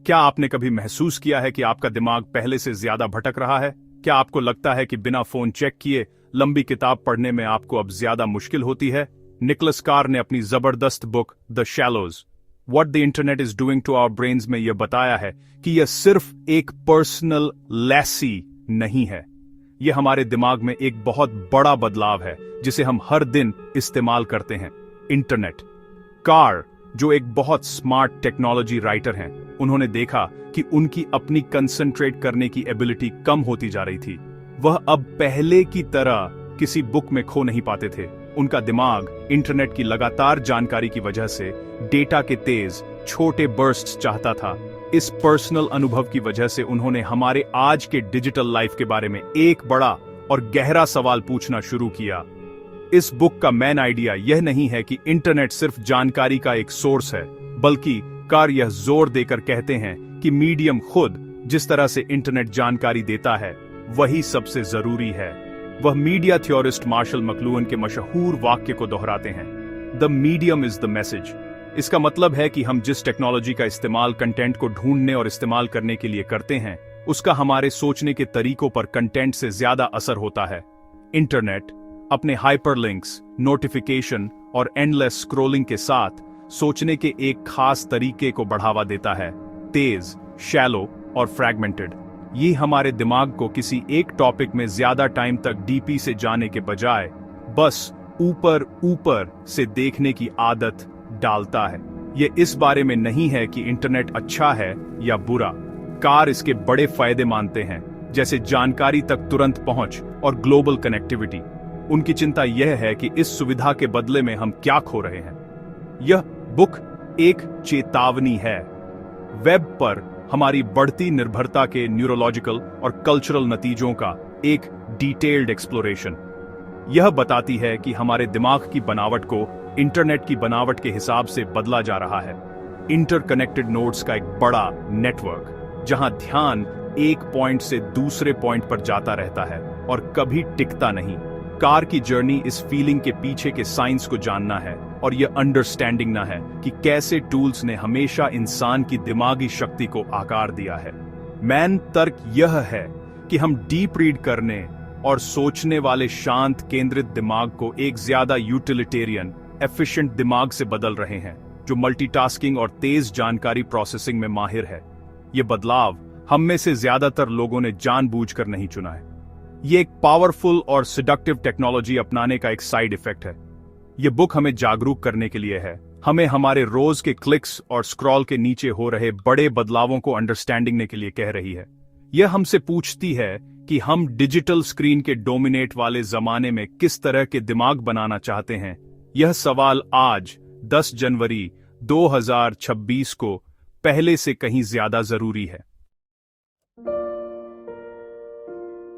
क्या आपने कभी महसूस किया है कि आपका दिमाग पहले से ज्यादा भटक रहा है? क्या आपको लगता है कि बिना फोन चेक किए लंबी किताब पढ़ने में आपको अब ज्यादा मुश्किल होती है? निकोलस कार ने अपनी जबरदस्त book the shallows what the internet is doing to our brains में यह बताया है कि यह सिर्फ एक पर्सनल लेसी नहीं है। यह हमारे दिमाग में एक बहुत बड़ा बदलाव है जिसे हम हर दिन इस्तेमाल करते हैं, इंटरनेट। कार, जो एक बहुत स्मार्ट टेक्नोलॉजी राइटर हैं, उन्होंने देखा कि उनकी अपनी कंसंट्रेट करने की एबिलिटी कम होती जा रही थी। वह अब पहले की तरह किसी बुक में खो नहीं पाते थे। उनका दिमाग इंटरनेट की लगातार जानकारी की वजह से डेटा के तेज छोटे बर्स्ट्स चाहता था। इस पर्सनल अनुभव की वजह से उन्होंने हमारे आज के डिजिटल लाइफ के बारे में एक बड़ा और गहरा सवाल पूछना शुरू किया। इस बुक का मेन आइडिया यह नहीं है कि इंटरनेट सिर्फ जानकारी का एक सोर्स है, बल्कि कार यह जोर देकर कहते हैं कि मीडियम खुद जिस तरह से इंटरनेट जानकारी देता है वही सबसे जरूरी है। वह मीडिया थ्योरिस्ट मार्शल मकलुहन के मशहूर वाक्य को दोहराते हैं, the medium is the message. इसका मतलब है कि हम जिस टेक्नोलॉजी का इस्तेमाल कंटेंट को ढूंढने और इस्तेमाल करने के लिए करते हैं, उसका हमारे सोचने के तरीकों पर कंटेंट से ज्यादा असर होता है। इंटरनेट अपने हाइपरलिंक्स, नोटिफिकेशन और एंडलेस स्क्रॉलिंग के साथ सोचने के एक खास तरीके को बढ़ावा देता है, तेज, शैलो और फ्रैगमेंटेड। ये हमारे दिमाग को किसी एक टॉपिक में ज्यादा टाइम तक डीपी से जाने के बजाय बस ऊपर ऊपर से देखने की आदत डालता है। ये इस बारे में नहीं है कि इंटरनेट अच्छा है या बुरा। कार इसके बड़े फायदे मानते हैं, जैसे जानकारी तक तुरंत पहुंच और ग्लोबल कनेक्टिविटी। उनकी चिंता यह है कि इस सुविधा के बदले में हम क्या खो रहे हैं। यह बुक एक चेतावनी है। वेब पर हमारी बढ़ती निर्भरता के न्यूरोलॉजिकल और कल्चरल नतीजों का एक डिटेल्ड एक्सप्लोरेशन। यह बताती है कि हमारे दिमाग की बनावट को इंटरनेट की बनावट के हिसाब से बदला जा रहा है। इंटरकनेक्टेड नोड्स का एक बड़ा नेटवर्क, जहां ध्यान एक पॉइंट से दूसरे पॉइंट पर जाता रहता है और कभी टिकता नहीं। कार की जर्नी इस फीलिंग के पीछे के साइंस को जानना है और यह अंडरस्टैंडिंग ना है कि कैसे टूल्स ने हमेशा इंसान की दिमागी शक्ति को आकार दिया है। मैन तर्क यह है कि हम डीप रीड करने और सोचने वाले शांत केंद्रित दिमाग को एक ज्यादा यूटिलिटेरियन, एफिशिएंट दिमाग से बदल रहे हैं, जो मल्टीटास्किंग और तेज जानकारी प्रोसेसिंग में माहिर है। यह बदलाव हम में से ज्यादातर लोगों ने जानबूझकर नहीं चुना है। यह एक पावरफुल और सिडक्टिव टेक्नोलॉजी अपनाने का एक साइड इफेक्ट है। यह बुक हमें जागरूक करने के लिए है, हमें हमारे रोज के क्लिक्स और स्क्रॉल के नीचे हो रहे बड़े बदलावों को अंडरस्टैंडिंग के लिए कह रही है। यह हमसे पूछती है कि हम डिजिटल स्क्रीन के डोमिनेट वाले जमाने में किस तरह के दिमाग बनाना चाहते हैं। यह सवाल आज 10 जनवरी 2026 को पहले से कहीं ज्यादा जरूरी है।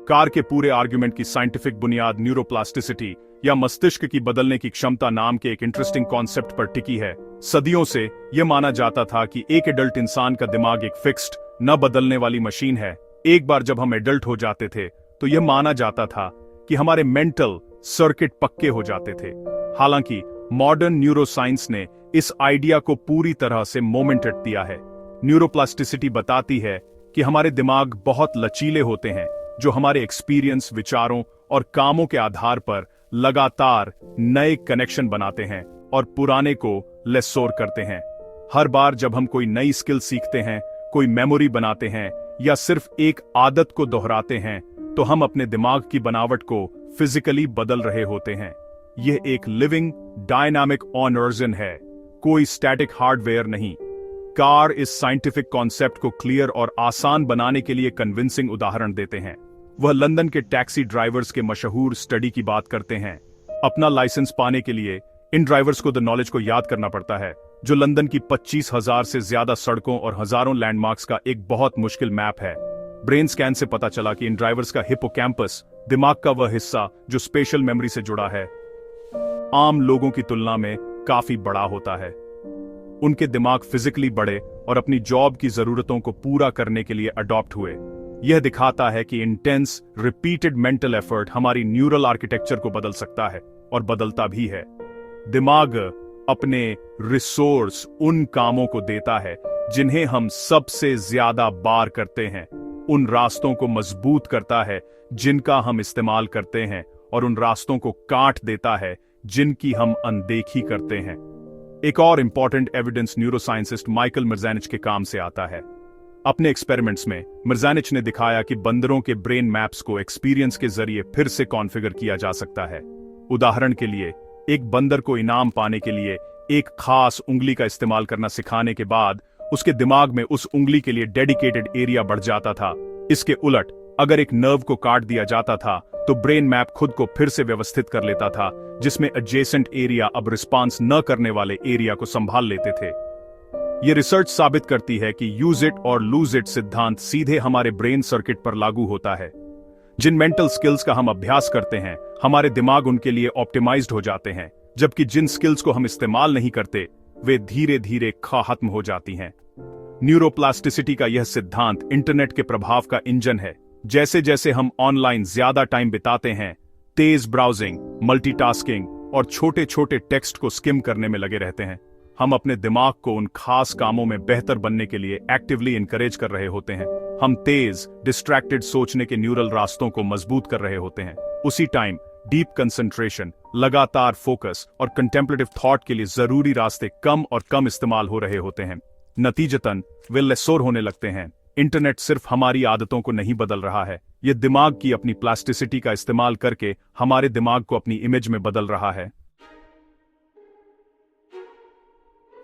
कार के पूरे आर्गुमेंट की साइंटिफिक बुनियाद न्यूरोप्लास्टिसिटी या मस्तिष्क की बदलने की क्षमता नाम के एक इंटरेस्टिंग कॉन्सेप्ट पर टिकी है। सदियों से यह माना जाता था कि एक एडल्ट इंसान का दिमाग एक फिक्स्ड, न बदलने वाली मशीन है। एक बार जब हम एडल्ट हो जाते थे तो यह माना जाता था कि हमारे मेंटल सर्किट पक्के हो जाते थे। हालांकि मॉडर्न न्यूरोसाइंस ने इस आइडिया को पूरी तरह से मोमेंटेड दिया है। न्यूरोप्लास्टिसिटी बताती है कि हमारे दिमाग बहुत लचीले होते हैं, जो हमारे एक्सपीरियंस, विचारों और कामों के आधार पर लगातार नए कनेक्शन बनाते हैं और पुराने को लेसोर करते हैं। हर बार जब हम कोई नई स्किल सीखते हैं, कोई मेमोरी बनाते हैं या सिर्फ एक आदत को दोहराते हैं, तो हम अपने दिमाग की बनावट को फिजिकली बदल रहे होते हैं। यह एक लिविंग डायनामिक ऑर्गेनिज्म है, कोई स्टैटिक हार्डवेयर नहीं। कार इस साइंटिफिक कॉन्सेप्ट को क्लियर और आसान बनाने के लिए कन्विंसिंग उदाहरण देते हैं। वह लंदन के टैक्सी ड्राइवर्स के मशहूर स्टडी की बात करते हैं। अपना लाइसेंस पाने के लिए इन ड्राइवर्स को द नॉलेज को याद करना पड़ता है, जो लंदन की 25,000 से ज्यादा सड़कों और हजारों लैंडमार्क्स का एक बहुत मुश्किल मैप है। ब्रेन स्कैन से पता चला कि इन ड्राइवर्स का हिप्पोकैम्पस, दिमाग का वह हिस्सा जो स्पेशल मेमोरी से जुड़ा है, आम लोगों की तुलना में काफी बड़ा होता है। उनके दिमाग फिजिकली बड़े और अपनी जॉब की जरूरतों को पूरा करने के लिए अडॉप्ट हुए। यह दिखाता है कि इंटेंस, रिपीटेड मेंटल एफर्ट हमारी न्यूरल आर्किटेक्चर को बदल सकता है और बदलता भी है। दिमाग अपने रिसोर्स उन कामों को देता है जिन्हें हम सबसे ज्यादा बार करते हैं, उन रास्तों को मजबूत करता है जिनका हम इस्तेमाल करते हैं, और उन रास्तों को काट देता है जिनकी हम अनदेखी करते हैं। एक और इंपॉर्टेंट एविडेंस न्यूरोसाइंटिस्ट माइकल मिर्जानिच के काम से आता है। अपने एक्सपेरिमेंट्स में मिर्जानिच ने दिखाया कि बंदरों के ब्रेन मैप्स को एक्सपीरियंस के जरिए फिर से कॉन्फ़िगर किया जा सकता है। उदाहरण के लिए, एक बंदर को इनाम पाने के लिए एक खास उंगली का इस्तेमाल करना सिखाने के बाद उसके दिमाग में उस उंगली के लिए डेडिकेटेड एरिया बढ़ जाता था। इसके उलट अगर एक नर्व को काट दिया जाता था तो ब्रेन मैप खुद को फिर से व्यवस्थित कर लेता था, जिसमें एडजेसेंट एरिया अब रिस्पांस न करने वाले एरिया को संभाल लेते थे। यह रिसर्च साबित करती है कि यूज इट और लूज इट सिद्धांत सीधे हमारे ब्रेन सर्किट पर लागू होता है। जिन मेंटल स्किल्स का हम अभ्यास करते हैं, हमारे दिमाग उनके लिए ऑप्टिमाइज्ड हो जाते हैं, जबकि जिन स्किल्स को हम इस्तेमाल नहीं करते वे धीरे धीरे खत्म हो जाती हैं। न्यूरोप्लास्टिसिटी का यह सिद्धांत इंटरनेट के प्रभाव का इंजन है। जैसे जैसे हम ऑनलाइन ज्यादा टाइम बिताते हैं, तेज ब्राउजिंग, मल्टीटास्किंग और छोटे छोटे टेक्स्ट को स्किम करने में लगे रहते हैं, हम अपने दिमाग को उन खास कामों में बेहतर बनने के लिए एक्टिवली इनकरेज कर रहे होते हैं। हम तेज, डिस्ट्रैक्टेड सोचने के न्यूरल रास्तों को मजबूत कर रहे होते हैं। उसी टाइम डीप कंसंट्रेशन, लगातार फोकस और कंटेम्पलेटिव थॉट के लिए जरूरी रास्ते कम और कम इस्तेमाल हो रहे होते हैं। नतीजतन वे लेसोर होने लगते हैं। इंटरनेट सिर्फ हमारी आदतों को नहीं बदल रहा है, यह दिमाग की अपनी प्लास्टिसिटी का इस्तेमाल करके हमारे दिमाग को अपनी इमेज में बदल रहा है।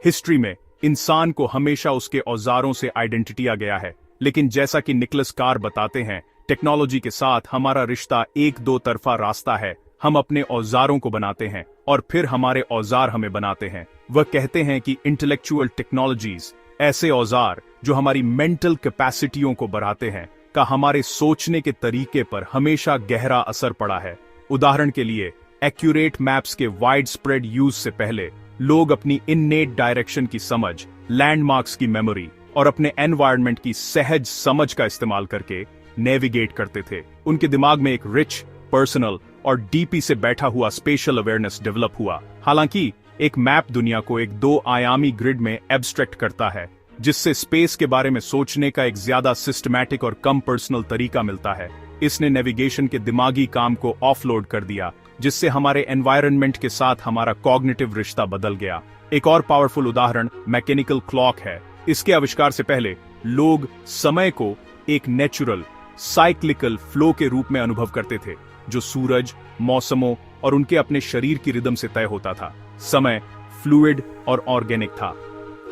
हिस्ट्री में इंसान को हमेशा उसके औजारों से आइडेंटिटी दिया गया है, लेकिन जैसा कि निकोलस कार बताते हैं, टेक्नोलॉजी के साथ हमारा रिश्ता एक दो तरफा रास्ता है। हम अपने औजारों को बनाते हैं और फिर हमारे औजार हमें बनाते हैं। वह कहते हैं कि इंटेलेक्चुअल टेक्नोलॉजीज, ऐसे औजार जो हमारी मेंटल कैपेसिटियों को बढ़ाते हैं, का हमारे सोचने के तरीके पर हमेशा गहरा असर पड़ा है। उदाहरण के लिए, एक्यूरेट मैप्स के वाइड स्प्रेड यूज से पहले लोग अपनी इननेट डायरेक्शन की समझ, लैंडमार्क्स की मेमोरी और अपने एनवायरनमेंट की सहज समझ का इस्तेमाल करके नेविगेट करते थे। उनके दिमाग में एक रिच, पर्सनल और डीपी से बैठा हुआ स्पेशल अवेयरनेस डेवलप हुआ। हालांकि एक मैप दुनिया को एक दो आयामी ग्रिड में एब्स्ट्रैक्ट करता है, जिससे स्पेस के बारे में सोचने का एक ज्यादा सिस्टमैटिक और कम पर्सनल तरीका मिलता है। इसने नेविगेशन के दिमागी काम को ऑफलोड कर दिया, जिससे हमारे एनवायरनमेंट के साथ हमारा कॉग्निटिव रिश्ता बदल गया। एक और पावरफुल उदाहरण मैकेनिकल क्लॉक है। इसके आविष्कार से पहले लोग समय को एक नेचुरल, साइक्लिकल फ्लो के रूप में अनुभव करते थे, जो सूरज, मौसमों और उनके अपने शरीर की रिदम से तय होता था। समय फ्लूइड और ऑर्गेनिक था।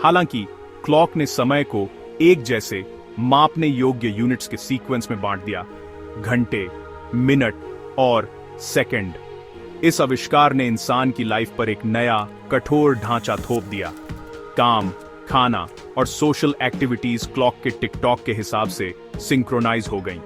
हालांकि क्लॉक ने समय को एक जैसे मापने योग्य यूनिट्स के सीक्वेंस में बांट दिया, घंटे, मिनट और सेकंड। इस आविष्कार ने इंसान की लाइफ पर एक नया, कठोर ढांचा थोप दिया। काम, खाना और सोशल एक्टिविटीज क्लॉक के टिक-टॉक के हिसाब से सिंक्रोनाइज हो गईं।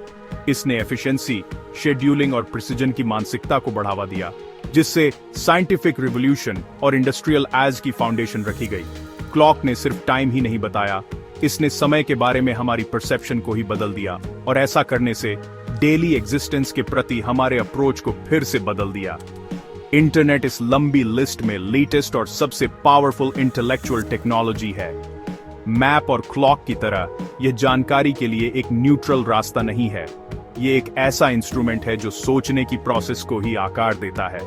इसने एफिशिएंसी, शेड्यूलिंग और प्रिसिजन की मानसिकता को बढ़ावा दिया, जिससे साइंटिफिक रिवॉल्यूशन और इंडस्ट्रियल एज की फाउंडेशन रखी गई। क्लॉक ने सिर्फ टाइम ही नहीं बताया, इसने समय के बारे में हमारी परसेप्शन को ही बदल दिया, और ऐसा करने से डेली एग्जिस्टेंस के प्रति हमारे अप्रोच को फिर से बदल दिया। इंटरनेट इस लंबी लिस्ट में लेटेस्ट और सबसे पावरफुल इंटेलेक्चुअल टेक्नोलॉजी है। मैप और क्लॉक की तरह यह जानकारी के लिए एक न्यूट्रल रास्ता नहीं है। यह एक ऐसा इंस्ट्रूमेंट है जो सोचने की प्रोसेस को ही आकार देता है।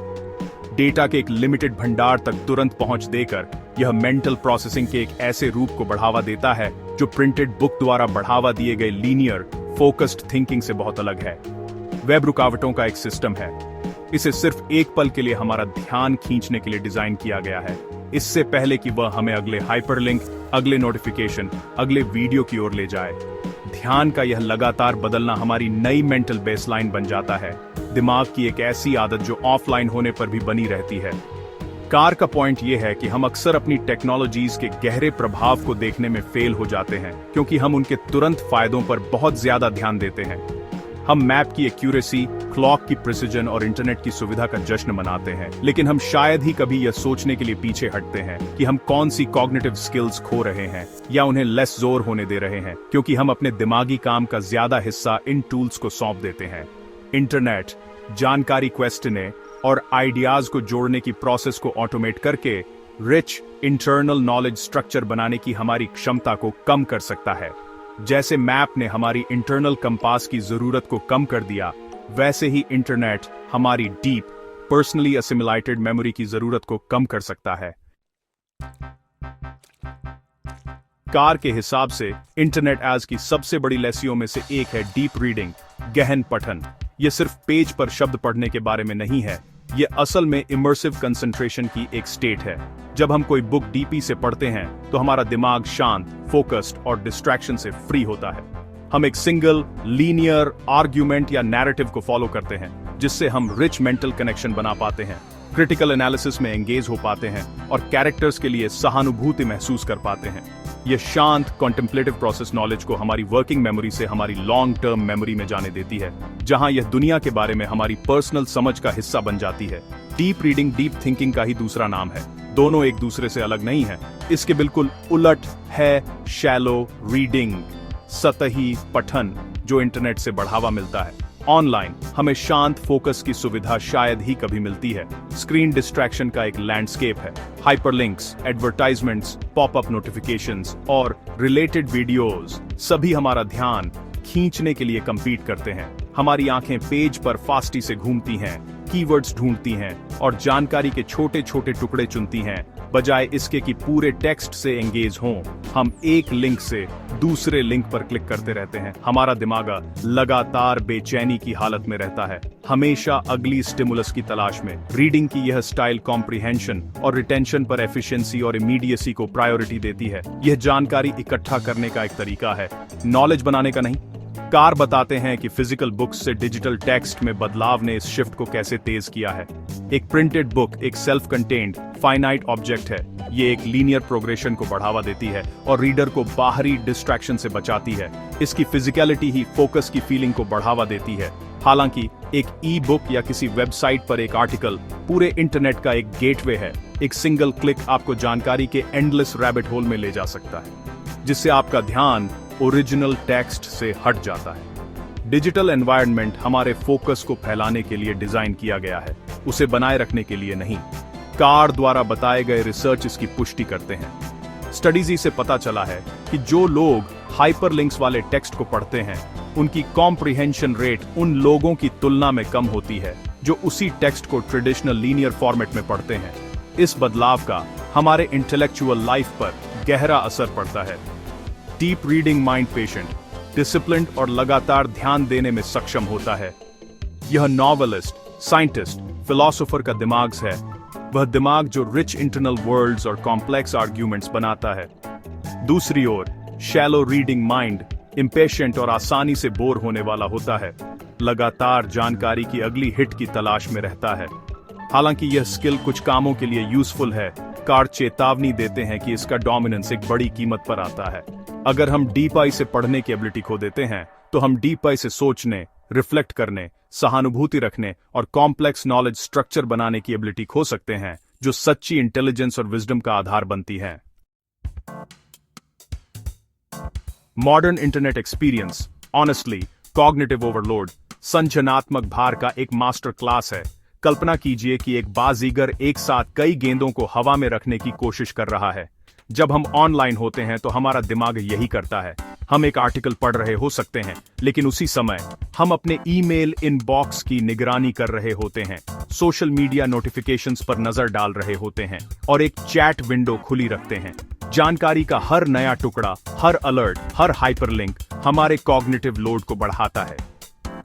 डेटा के एक लिमिटेड भंडार तक तुरंत पहुंच देकर यह मेंटल प्रोसेसिंग के एक ऐसे रूप को बढ़ावा देता है जो प्रिंटेड बुक द्वारा बढ़ावा दिए गए लीनियर, फोकस्ड थिंकिंग से बहुत अलग है। वेब रुकावटों का एक सिस्टम है। इसे सिर्फ एक पल के लिए हमारा ध्यान खींचने के लिए डिजाइन किया गया है, इससे पहले कि वह हमें अगले हाइपरलिंक, अगले नोटिफिकेशन, अगले वीडियो की ओर ले जाए। ध्यान का यह लगातार बदलना हमारी नई मेंटल बेसलाइन बन जाता है, दिमाग की एक ऐसी आदत जो ऑफलाइन होने पर भी बनी रहती है। कार का पॉइंट यह है कि हम अक्सर अपनी टेक्नोलॉजीज के गहरे प्रभाव को देखने में फेल हो जाते हैं, क्योंकि हम उनके तुरंत फायदों पर बहुत ज्यादा ध्यान देते हैं। हम मैप की एक्यूरेसी, क्लॉक की प्रिसिजन और इंटरनेट की सुविधा का जश्न मनाते हैं, लेकिन हम शायद ही कभी यह सोचने के लिए पीछे हटते हैं कि हम कौन सी कॉग्निटिव स्किल्स खो रहे हैं या उन्हें लेस जोर होने दे रहे हैं, क्योंकि हम अपने दिमागी काम का ज्यादा हिस्सा इन टूल्स को सौंप देते हैं। इंटरनेट जानकारी क्वेश्चने और आइडियाज को जोड़ने की प्रोसेस को ऑटोमेट करके रिच इंटरनल नॉलेज स्ट्रक्चर बनाने की हमारी क्षमता को कम कर सकता है। जैसे मैप ने हमारी इंटरनल कंपास की जरूरत को कम कर दिया, वैसे ही इंटरनेट हमारी डीप पर्सनली असिमिलेटेड मेमोरी की जरूरत को कम कर सकता है। कार के हिसाब से इंटरनेट आज की सबसे बड़ी लेसियों में से एक है डीप रीडिंग, गहन पठन। यह सिर्फ पेज पर शब्द पढ़ने के बारे में नहीं है, यह असल में इमर्सिव कंसंट्रेशन की एक स्टेट है। जब हम कोई बुक डीपी से पढ़ते हैं तो हमारा दिमाग शांत, फोकस्ड और डिस्ट्रैक्शन से फ्री होता है। हम एक सिंगल लीनियर आर्ग्यूमेंट या नैरेटिव को फॉलो करते हैं, जिससे हम रिच मेंटल कनेक्शन बना पाते हैं, क्रिटिकल एनालिसिस में एंगेज हो पाते हैं और कैरेक्टर्स के लिए सहानुभूति महसूस कर पाते हैं। यह शांत कॉन्टेम्पलेटिव प्रोसेस नॉलेज को हमारी वर्किंग मेमोरी से हमारी लॉन्ग टर्म मेमोरी में जाने देती है, जहां यह दुनिया के बारे में हमारी पर्सनल समझ का हिस्सा बन जाती है। डीप रीडिंग डीप थिंकिंग का ही दूसरा नाम है। दोनों एक दूसरे से अलग नहीं है, इसके बिल्कुल उलट है शैलो रीडिंग, सतही पठन, जो इंटरनेट से बढ़ावा मिलता है। ऑनलाइन हमें शांत फोकस की सुविधा शायद ही कभी मिलती है। स्क्रीन डिस्ट्रैक्शन का एक लैंडस्केप है। हाइपरलिंक्स, एडवर्टाइजमेंट्स, पॉपअप नोटिफिकेशंस और रिलेटेड वीडियोस सभी हमारा ध्यान खींचने के लिए कंपीट करते हैं। हमारी आंखें पेज पर फास्टी से घूमती हैं, कीवर्ड्स ढूंढती हैं और जानकारी के छोटे छोटे टुकड़े चुनती हैं, बजाय इसके कि पूरे टेक्स्ट से एंगेज हों। हम एक लिंक से दूसरे लिंक पर क्लिक करते रहते हैं। हमारा दिमाग लगातार बेचैनी की हालत में रहता है, हमेशा अगली स्टिमुलस की तलाश में। रीडिंग की यह स्टाइल कॉम्प्रिहेंशन और रिटेंशन पर एफिशिएंसी और इमीडिएसी को प्रायोरिटी देती है। यह जानकारी इकट्ठा करने का एक तरीका है, नॉलेज बनाने का नहीं। कार बताते हैं कि फिजिकल बुक्स से डिजिटल टेक्स्ट में बदलाव ने इस शिफ्ट को कैसे तेज किया है। एक प्रिंटेड बुक एक सेल्फ कंटेन्ड फाइनाइट ऑब्जेक्ट है। ये एक लीनियर प्रोग्रेशन को बढ़ावा देती है और रीडर को बाहरी डिस्ट्रैक्शन से बचाती है। इसकी फिजिकलिटी ही फोकस की फीलिंग को बढ़ावा देती है। हालांकि एक ई बुक या किसी वेबसाइट पर एक आर्टिकल पूरे इंटरनेट का एक गेटवे है। एक सिंगल क्लिक आपको जानकारी के एंडलेस रैबिट होल में ले जा सकता है, जिससे आपका ध्यान ओरिजिनल टेक्स्ट से हट जाता है। डिजिटल एनवायरनमेंट हमारे फोकस को फैलाने के लिए डिजाइन किया गया है, उसे बनाए रखने के लिए नहीं। कार द्वारा बताए गए रिसर्च इसकी पुष्टि करते हैं। स्टडीज से पता चला है कि जो लोग हाइपरलिंक्स वाले टेक्स्ट को पढ़ते हैं, उनकी कॉम्प्रिहेंशन रेट उन लोगों की तुलना में कम होती है जो उसी टेक्स्ट को ट्रेडिशनल लीनियर फॉर्मेट में पढ़ते हैं। इस बदलाव का हमारे इंटेलेक्चुअल लाइफ पर गहरा असर पड़ता है। Deep reading mind patient, disciplined और लगातार ध्यान देने में सक्षम होता है। यह नॉवेलिस्ट, साइंटिस्ट, फिलोसोफर का दिमाग है, वह दिमाग जो रिच इंटरनल वर्ल्ड्स और कॉम्प्लेक्स आर्ग्यूमेंट्स बनाता है। दूसरी ओर शैलो रीडिंग माइंड इम्पेशेंट और आसानी से बोर होने वाला होता है, लगातार जानकारी की अगली हिट की तलाश में रहता है। हालांकि यह स्किल कुछ कामों के लिए यूजफुल है, कार चेतावनी देते हैं कि इसका डोमिनेंस एक बड़ी कीमत पर आता है। अगर हम डीप आई से पढ़ने की एबिलिटी खो देते हैं, तो हम डीप आई से सोचने, रिफ्लेक्ट करने, सहानुभूति रखने और कॉम्प्लेक्स नॉलेज स्ट्रक्चर बनाने की एबिलिटी खो सकते हैं, जो सच्ची इंटेलिजेंस और विजडम का आधार बनती है। Modern internet experience honestly cognitive overload संचनात्मक भार का एक मास्टर क्लास है। कल्पना कीजिए कि एक बाजीगर एक साथ कई गेंदों को हवा में रखने की कोशिश कर रहा है। जब हम ऑनलाइन होते हैं तो हमारा दिमाग यही करता है। हम एक आर्टिकल पढ़ रहे हो सकते हैं, लेकिन उसी समय हम अपने ईमेल इनबॉक्स की निगरानी कर रहे होते हैं, सोशल मीडिया नोटिफिकेशंस पर नजर डाल रहे होते हैं और एक चैट विंडो खुली रखते हैं। जानकारी का हर नया टुकड़ा, हर अलर्ट, हर हाइपरलिंक हमारे कॉग्निटिव लोड को बढ़ाता है।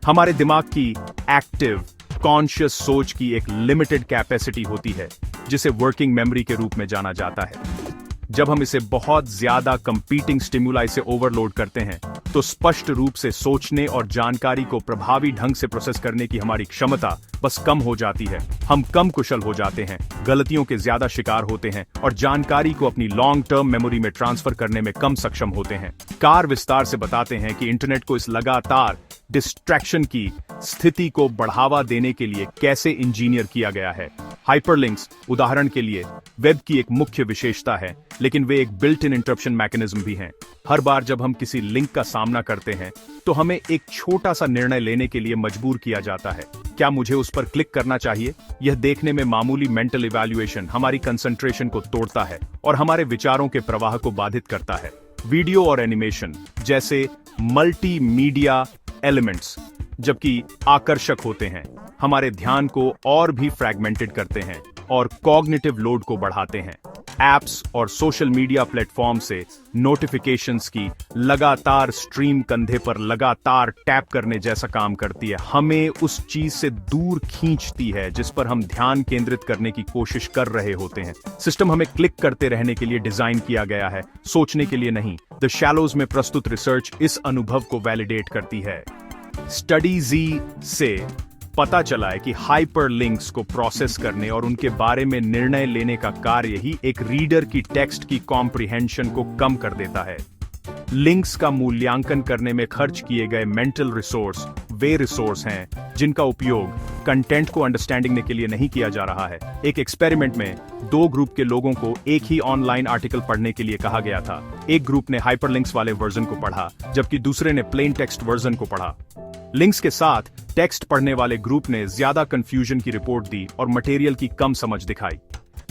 हमारे दिमाग की एक्टिव कॉन्शियस सोच की एक लिमिटेड कैपेसिटी होती है, जिसे वर्किंग मेमोरी के रूप में जाना जाता है। जब हम इसे बहुत ज्यादा कंपीटिंग स्टिमुलाई से ओवरलोड करते हैं, तो स्पष्ट रूप से सोचने और जानकारी को प्रभावी ढंग से प्रोसेस करने की हमारी क्षमता बस कम हो जाती है। हम कम कुशल हो जाते हैं, गलतियों के ज्यादा शिकार होते हैं और जानकारी को अपनी लॉन्ग टर्म मेमोरी में ट्रांसफर करने में कम सक्षम होते हैं। कार विस्तार से बताते हैं कि इंटरनेट को इस लगातार डिस्ट्रैक्शन की स्थिति को बढ़ावा देने के लिए कैसे इंजीनियर किया गया है। हाइपरलिंक्स उदाहरण के लिए वेब की एक मुख्य विशेषता है, लेकिन वे एक बिल्ट इन इंटरप्शन मैकेनिज्म भी हैं। हर बार जब हम किसी लिंक का सामना करते हैं तो हमें एक छोटा सा निर्णय लेने के लिए मजबूर किया जाता है। क्या मुझे उस पर क्लिक करना चाहिए? यह देखने में मामूली मेंटल इवैल्यूएशन हमारी कंसंट्रेशन को तोड़ता है और हमारे विचारों के प्रवाह को बाधित करता है। वीडियो और एनिमेशन जैसे मल्टीमीडिया एलिमेंट्स जबकि आकर्षक होते हैं, हमारे ध्यान को और भी फ्रैगमेंटेड करते हैं और कॉग्निटिव लोड को बढ़ाते हैं। एप्स और सोशल मीडिया प्लेटफॉर्म से नोटिफिकेशंस की लगातार स्ट्रीम कंधे पर लगातार टैप करने जैसा काम करती है, हमें उस चीज से दूर खींचती है जिस पर हम ध्यान केंद्रित करने की कोशिश कर रहे होते हैं। सिस्टम हमें क्लिक करते रहने के लिए डिजाइन किया गया है, सोचने के लिए नहीं। द शैलोज में प्रस्तुत रिसर्च इस अनुभव को वैलिडेट करती है। स्टडी जी से पता चला है कि हाइपरलिंक्स को प्रोसेस करने और उनके बारे में निर्णय लेने का कार्य ही एक रीडर की टेक्स्ट की कॉम्प्रिहेंशन को कम कर देता है। लिंक्स का मूल्यांकन करने में खर्च किए गए मेंटल रिसोर्स वे रिसोर्स हैं जिनका उपयोग कंटेंट को अंडरस्टैंडिंग के लिए नहीं किया जा रहा है। एक एक्सपेरिमेंट में 2 ग्रुप के लोगों को एक ही ऑनलाइन आर्टिकल पढ़ने के लिए कहा गया था। एक ग्रुप ने हाइपरलिंक्स वाले वर्जन को पढ़ा जबकि दूसरे ने प्लेन टेक्स्ट वर्जन को पढ़ा। लिंक्स के साथ टेक्स्ट पढ़ने वाले ग्रुप ने ज्यादा कंफ्यूजन की रिपोर्ट दी और मटेरियल की कम समझ दिखाई।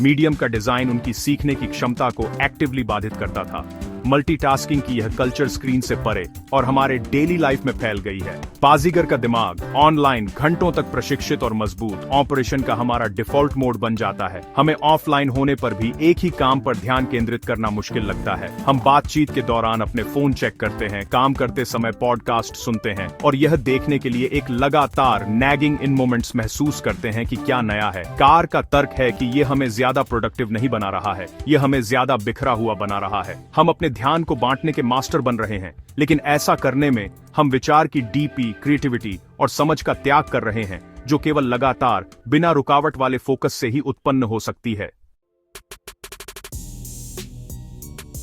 मीडियम का डिजाइन उनकी सीखने की क्षमता को एक्टिवली बाधित करता था। मल्टीटास्किंग की यह कल्चर स्क्रीन से परे और हमारे डेली लाइफ में फैल गई है। बाजीगर का दिमाग ऑनलाइन घंटों तक प्रशिक्षित और मजबूत ऑपरेशन का हमारा डिफॉल्ट मोड बन जाता है। हमें ऑफलाइन होने पर भी एक ही काम पर ध्यान केंद्रित करना मुश्किल लगता है। हम बातचीत के दौरान अपने फोन चेक करते हैं, काम करते समय पॉडकास्ट सुनते हैं और यह देखने के लिए एक लगातार नैगिंग इन मोमेंट्स महसूस करते हैं कि क्या नया है। कार का तर्क है कि यह हमें ज्यादा प्रोडक्टिव नहीं बना रहा है, यह हमें ज्यादा बिखरा हुआ बना रहा है। हम अपने ध्यान को बांटने के मास्टर बन रहे हैं, लेकिन ऐसा करने में हम विचार की डीपी क्रिएटिविटी और समझ का त्याग कर रहे हैं जो केवल लगातार बिना रुकावट वाले फोकस से ही उत्पन्न हो सकती है।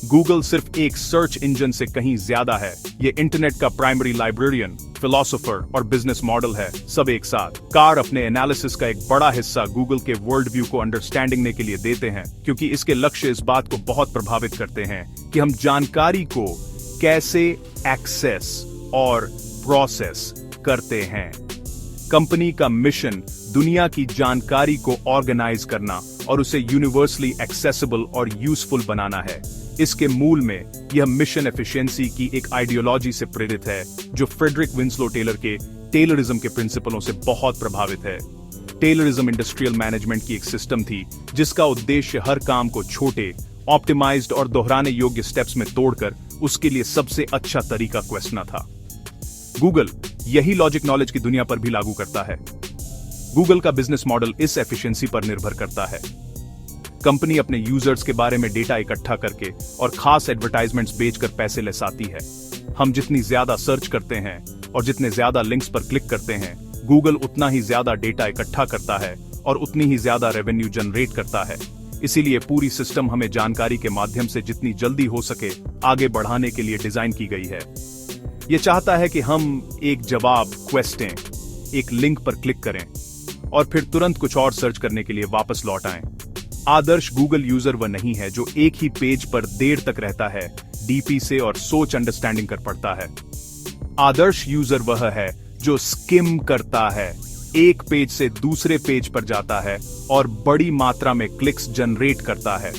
गूगल सिर्फ एक सर्च इंजन से कहीं ज्यादा है। ये इंटरनेट का प्राइमरी लाइब्रेरियन, फिलोसोफर और बिजनेस मॉडल है, सब एक साथ। कार अपने एनालिसिस का एक बड़ा हिस्सा गूगल के वर्ल्ड व्यू को अंडरस्टैंडिंग के लिए देते हैं, क्योंकि इसके लक्ष्य इस बात को बहुत प्रभावित करते हैं कि हम जानकारी को कैसे एक्सेस और प्रोसेस करते हैं। कंपनी का मिशन दुनिया की जानकारी को ऑर्गेनाइज करना और उसे यूनिवर्सली एक्सेसिबल और यूजफुल बनाना है। इसके मूल में यह मिशन एफिशिएंसी की एक आइडियोलॉजी से प्रेरित है जो फ्रेडरिक विंस्लो टेलर के टेलरिज्म के प्रिंसिपलों से बहुत प्रभावित है। टेलरिज्म इंडस्ट्रियल मैनेजमेंट की एक सिस्टम थी जिसका उद्देश्य हर काम को छोटे, ऑप्टिमाइज्ड और दोहराने योग्य स्टेप्स में तोड़कर उसके लिए सबसे अच्छा तरीका क्वेश्चना था। गूगल यही लॉजिक नॉलेज की दुनिया पर भी लागू करता है। गूगल का बिजनेस मॉडल इस एफिशिएंसी पर निर्भर करता है। कंपनी अपने यूजर्स के बारे में डेटा इकट्ठा करके और खास एडवर्टाइजमेंट्स बेचकर पैसे लसाती है। हम जितनी ज्यादा सर्च करते हैं और जितने ज्यादा लिंक्स पर क्लिक करते हैं, गूगल उतना ही ज्यादा डेटा इकट्ठा करता है और उतनी ही ज्यादा रेवेन्यू जनरेट करता है। इसीलिए पूरी सिस्टम हमें जानकारी के माध्यम से जितनी जल्दी हो सके आगे बढ़ाने के लिए डिजाइन की गई है। यह चाहता है कि हम एक जवाब क्वेश्चन, एक लिंक पर क्लिक करें और फिर तुरंत कुछ और सर्च करने के लिए वापस लौट आएं। आदर्श गूगल यूजर वह नहीं है जो एक ही पेज पर देर तक रहता है, डीपी से और सोच अंडरस्टैंडिंग कर पड़ता है। आदर्श यूजर वह है जो स्किम करता है, एक पेज से दूसरे पेज पर जाता है और बड़ी मात्रा में क्लिक्स जनरेट करता है।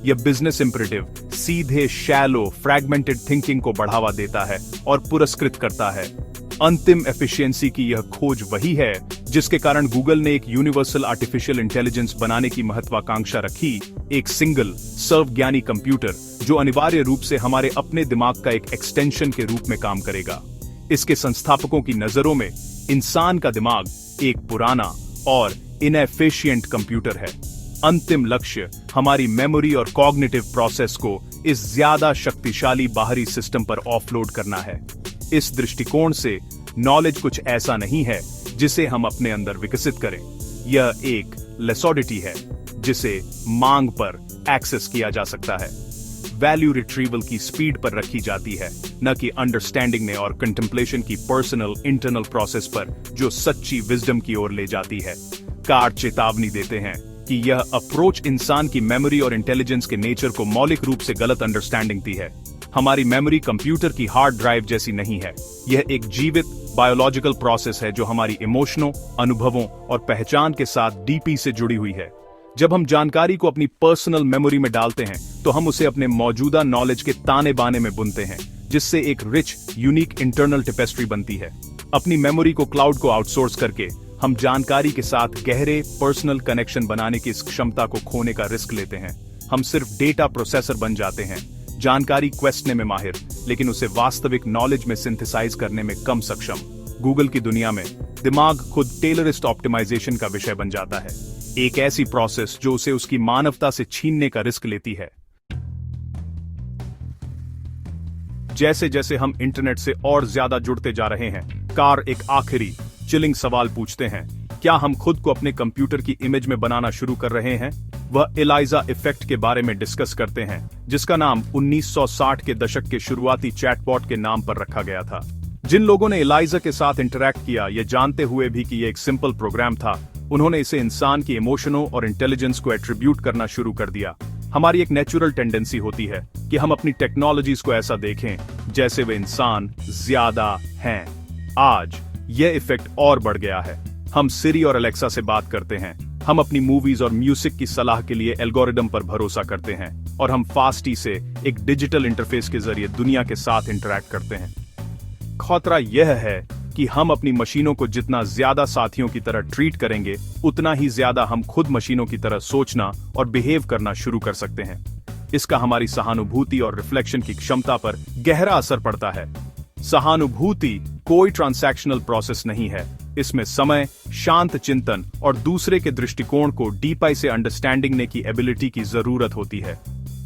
यह बिजनेस इंपरेटिव सीधे शैलो फ्रैगमेंटेड थिंकिंग को बढ़ावा देता है और पुरस्कृत करता है। अंतिम एफिशिएंसी की यह खोज वही है जिसके कारण गूगल ने एक यूनिवर्सल आर्टिफिशियल इंटेलिजेंस बनाने की महत्वाकांक्षा रखी, एक सिंगल सर्वज्ञानी कंप्यूटर जो अनिवार्य रूप से हमारे अपने दिमाग का एक एक्सटेंशन के रूप में काम करेगा। इसके संस्थापकों की नजरों में इंसान का दिमाग एक पुराना और इनएफिशिएंट कंप्यूटर है। अंतिम लक्ष्य हमारी मेमोरी और कॉग्निटिव प्रोसेस को इस ज्यादा शक्तिशाली बाहरी सिस्टम पर ऑफलोड करना है। इस दृष्टिकोण से नॉलेज कुछ ऐसा नहीं है जिसे हम अपने अंदर विकसित करें। यह एक लेसोडिटी है जिसे मांग पर एक्सेस किया जा सकता है। वैल्यू रिट्रीवल की स्पीड पर रखी जाती है, न कि अंडरस्टैंडिंग ने और कंटेम्पलेशन की पर्सनल इंटरनल प्रोसेस पर, जो सच्ची विजडम की ओर ले जाती है। कार चेतावनी देते हैं कि यह अप्रोच इंसान की मेमोरी और इंटेलिजेंस के नेचर को मौलिक रूप से गलत अंडरस्टैंडिंग दी है। हमारी मेमोरी कंप्यूटर की हार्ड ड्राइव जैसी नहीं है। यह एक जीवित बायोलॉजिकल प्रोसेस है जो हमारी इमोशनों, अनुभवों और पहचान के साथ डीपी से जुड़ी हुई है। जब हम जानकारी को अपनी पर्सनल मेमोरी में डालते हैं तो हम उसे अपने मौजूदा नॉलेज के ताने बाने में बुनते हैं, जिससे एक रिच, यूनिक इंटरनल टेपेस्ट्री बनती है। अपनी मेमोरी को क्लाउड को आउटसोर्स करके हम जानकारी के साथ गहरे पर्सनल कनेक्शन बनाने की इस क्षमता को खोने का रिस्क लेते हैं। हम सिर्फ डेटा प्रोसेसर बन जाते हैं, जानकारी क्वेश्चनने में माहिर, लेकिन उसे वास्तविक नॉलेज में सिंथेसाइज करने में कम सक्षम। गूगल की दुनिया में दिमाग खुद टेलरिस्ट ऑप्टिमाइजेशन का विषय बन जाता है, एक ऐसी प्रोसेस जो उसे उसकी मानवता से छीनने का रिस्क लेती है। जैसे जैसे हम इंटरनेट से और ज्यादा जुड़ते जा रहे हैं, कार एक आखिरी चिलिंग सवाल पूछते हैं, क्या हम खुद को अपने कंप्यूटर की इमेज में बनाना शुरू कर रहे हैं? वह एलाइजा इफेक्ट के बारे में डिस्कस करते हैं, जिसका नाम 1960 के दशक के शुरुआती चैटबॉट के नाम पर रखा गया था। जिन लोगों ने एलाइजा के साथ इंटरैक्ट किया, यह जानते हुए भी कि यह एक सिंपल प्रोग्राम था, उन्होंने इसे इंसान की इमोशनों और इंटेलिजेंस को एट्रीब्यूट करना शुरू कर दिया। हमारी एक नेचुरल टेंडेंसी होती है कि हम अपनी टेक्नोलॉजीज को ऐसा देखें जैसे वे इंसान ज्यादा हैं। आज यह इफेक्ट और बढ़ गया है। हम सिरी और अलेक्सा से बात करते हैं, हम अपनी मूवीज और म्यूजिक की सलाह के लिए एल्गोरिदम पर भरोसा करते हैं, और हम फास्टी से एक डिजिटल इंटरफेस के जरिए दुनिया के साथ इंटरैक्ट करते हैं। खतरा यह है कि हम अपनी मशीनों को जितना ज्यादा साथियों की तरह ट्रीट करेंगे, उतना ही ज्यादा हम खुद मशीनों की तरह सोचना और बिहेव करना शुरू कर सकते हैं। इसका हमारी सहानुभूति और रिफ्लेक्शन की क्षमता पर गहरा असर पड़ता है। सहानुभूति कोई ट्रांसैक्शनल प्रोसेस नहीं है। इसमें समय, शांत चिंतन और दूसरे के दृष्टिकोण को डीपाई से अंडरस्टैंडिंग ने की एबिलिटी की जरूरत होती है।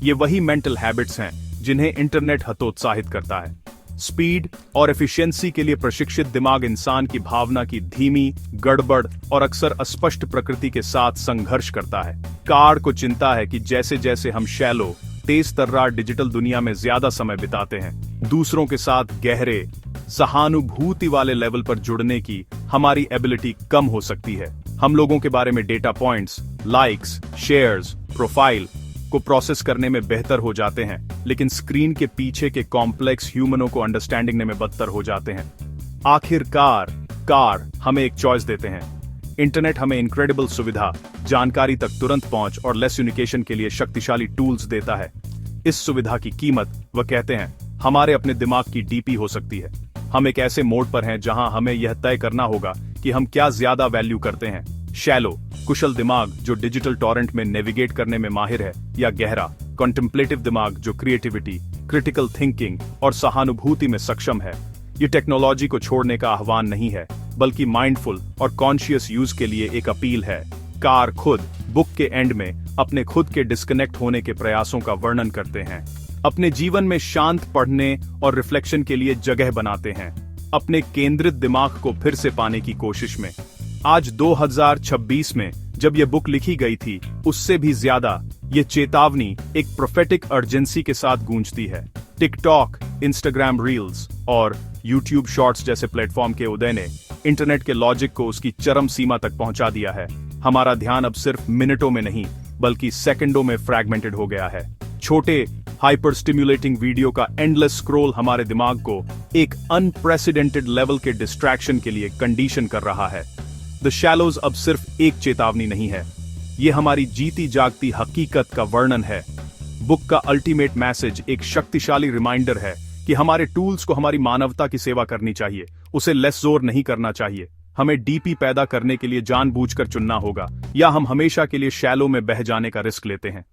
ये वही मेंटल हैबिट्स हैं जिन्हें इंटरनेट हतोत्साहित करता है। स्पीड और एफिशिएंसी के लिए प्रशिक्षित दिमाग इंसान की भावना की धीमी, गड़बड़ और अक्सर अस्पष्ट प्रकृति के साथ संघर्ष करता है। कार को चिंता है कि जैसे जैसे हम शैलो, तेज तर्रार डिजिटल दुनिया में ज्यादा समय बिताते हैं, दूसरों के साथ गहरे, सहानुभूति वाले लेवल पर जुड़ने की हमारी एबिलिटी कम हो सकती है। हम लोगों के बारे में data points, likes, shares, profile को प्रोसेस करने में बेहतर हो जाते हैं, लेकिन स्क्रीन के पीछे के कॉम्प्लेक्स ह्यूमनों को अंडरस्टैंडिंग में बदतर हो जाते हैं। आखिरकार कार हमें एक चॉइस देते हैं। इंटरनेट हमें इनक्रेडिबल सुविधा, जानकारी तक तुरंत पहुंच और लेस यूनिकेशन के लिए शक्तिशाली टूल्स देता है। इस सुविधा की कीमत, वह कहते हैं, हमारे अपने दिमाग की डीपी हो सकती है। हम एक ऐसे मोड पर हैं जहां हमें यह तय करना होगा कि हम क्या ज्यादा वैल्यू करते हैं, शैलो, कुशल दिमाग जो डिजिटल टॉरेंट में नेविगेट करने में माहिर है, या गहरा, कॉन्टेम्पलेटिव दिमाग जो क्रिएटिविटी, क्रिटिकल थिंकिंग और सहानुभूति में सक्षम है। ये टेक्नोलॉजी को छोड़ने का आह्वान नहीं है, बल्कि माइंडफुल और कॉन्शियस यूज के लिए एक अपील है। कार खुद बुक के एंड में अपने खुद के डिस्कनेक्ट होने के प्रयासों का वर्णन करते हैं, अपने जीवन में शांत पढ़ने और रिफ्लेक्शन के लिए जगह बनाते हैं, अपने केंद्रित दिमाग को फिर से पाने की कोशिश में। आज 2026 में जब यह बुक लिखी गई थी, उससे भी ज्यादा ये चेतावनी एक प्रोफेटिक अर्जेंसी के साथ गूंजती है। टिकटॉक, इंस्टाग्राम रील्स और यूट्यूब शॉर्ट्स जैसे प्लेटफॉर्म के उदय ने इंटरनेट के लॉजिक को उसकी चरम सीमा तक पहुंचा दिया है। हमारा ध्यान अब सिर्फ मिनटों में नहीं, बल्कि सेकंडों में फ्रैगमेंटेड हो गया है। छोटे हाइपर स्टिम्युलेटिंग वीडियो का एंडलेस स्क्रॉल हमारे दिमाग को एक अनप्रेसिडेंटेड लेवल के डिस्ट्रैक्शन के लिए कंडीशन कर रहा है। द शैलोज अब सिर्फ एक चेतावनी नहीं है, ये हमारी जीती जागती हकीकत का वर्णन है। बुक का अल्टीमेट मैसेज एक शक्तिशाली रिमाइंडर है कि हमारे टूल्स को हमारी मानवता की सेवा करनी चाहिए, उसे लेस जोर नहीं करना चाहिए। हमें डीपी पैदा करने के लिए जानबूझकर चुनना होगा, या हम हमेशा के लिए शैलो में बह जाने का रिस्क लेते हैं।